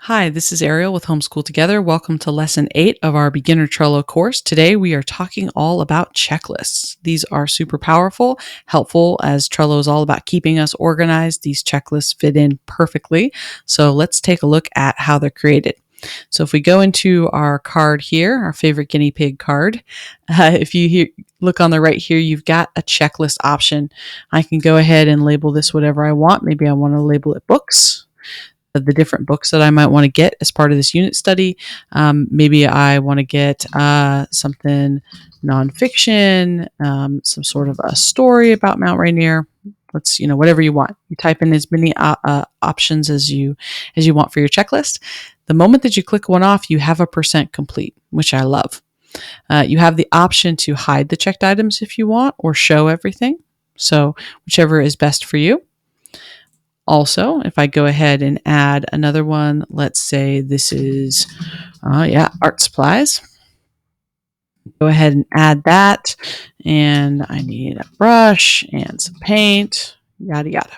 Hi, this is Ariel with Homeschool Together. Welcome to Lesson 8 of our Beginner Trello course. Today we are talking all about checklists. These are super powerful, helpful, as Trello is all about keeping us organized. These checklists fit in perfectly. So let's take a look at how they're created. So if we go into our card here, our favorite guinea pig card, if you look on the right here, you've got a checklist option. I can go ahead and label this whatever I want. Maybe I want to label it books. The different books that I might want to get as part of this unit study. Maybe I want to get something nonfiction, some sort of a story about Mount Rainier. Whatever you want. You type in as many options as you want for your checklist. The moment that you click one off, you have a % complete, which I love. You have the option to hide the checked items if you want, or show everything. So whichever is best for you. Also, if I go ahead and add another one, let's say this is, art supplies. Go ahead and add that. And I need a brush and some paint, yada, yada.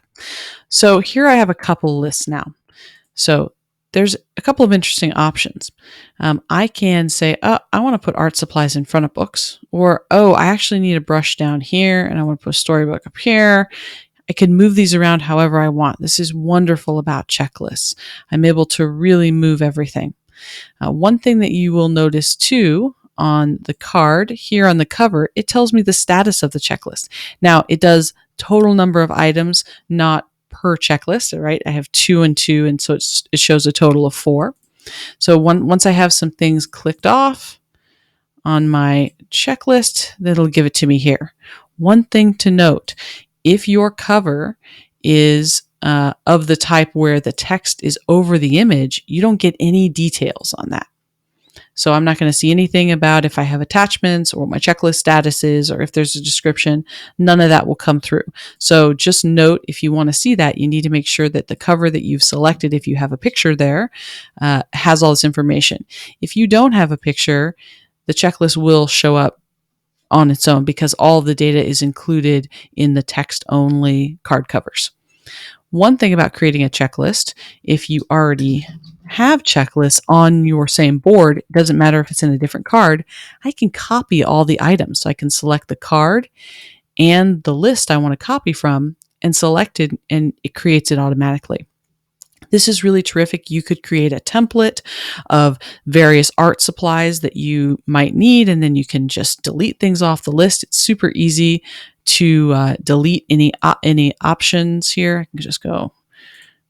So here I have a couple lists now. So there's a couple of interesting options. I can say, I want to put art supplies in front of books. Or, I actually need a brush down here and I want to put a storybook up here. I can move these around however I want. This is wonderful about checklists. I'm able to really move everything. One thing that you will notice too on the card here on the cover, it tells me the status of the checklist. Now it does total number of items, not per checklist, right? I have 2 and 2, and so it shows a total of 4. So once I have some things clicked off on my checklist, that'll give it to me here. One thing to note, if your cover is of the type where the text is over the image, you don't get any details on that. So I'm not going to see anything about if I have attachments or what my checklist status is, or if there's a description. None of that will come through. So just note, if you want to see that, you need to make sure that the cover that you've selected, if you have a picture there, has all this information. If you don't have a picture, the checklist will show up on its own because all of the data is included in the text-only card covers. One thing about creating a checklist, if you already have checklists on your same board, it doesn't matter if it's in a different card, I can copy all the items. So I can select the card and the list I want to copy from and select it, and it creates it automatically. This is really terrific. You could create a template of various art supplies that you might need, and then you can just delete things off the list. It's super easy to delete any options here. I can just go,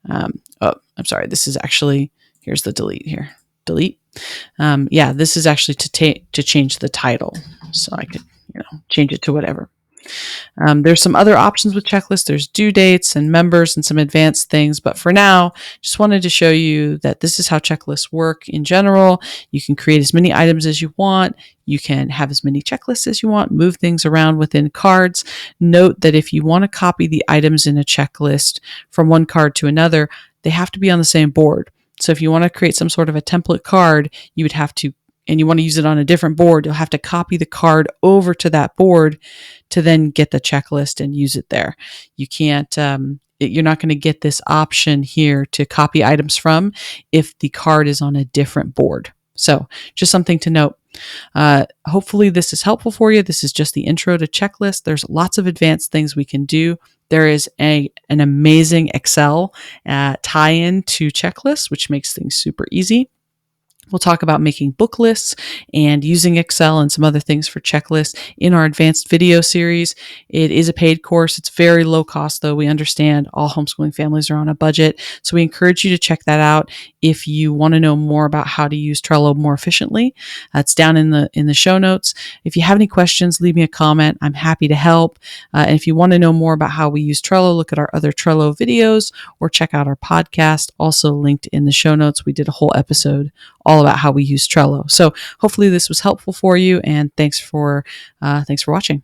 I'm sorry, this is actually, here's the delete here. Delete. This is actually to change the title. So I could, change it to whatever. There's some other options with checklists. There's due dates and members and some advanced things. But for now, just wanted to show you that this is how checklists work in general. You can create as many items as you want. You can have as many checklists as you want, move things around within cards. Note that if you want to copy the items in a checklist from one card to another, they have to be on the same board. So if you want to create some sort of a template card, you would have to, and you want to use it on a different board, you'll have to copy the card over to that board to then get the checklist and use it there. You can't, you're not going to get this option here to copy items from if the card is on a different board. So just something to note. Hopefully this is helpful for you. This is just the intro to checklist. There's lots of advanced things we can do. There is an amazing Excel tie-in to checklists, which makes things super easy. We'll talk about making book lists and using Excel and some other things for checklists in our advanced video series. It is a paid course. It's very low cost, though. We understand all homeschooling families are on a budget. So we encourage you to check that out if you want to know more about how to use Trello more efficiently. It's down in the show notes. If you have any questions, leave me a comment. I'm happy to help. And if you want to know more about how we use Trello, look at our other Trello videos or check out our podcast, also linked in the show notes. We did a whole episode all about how we use Trello. So hopefully this was helpful for you, and thanks for watching.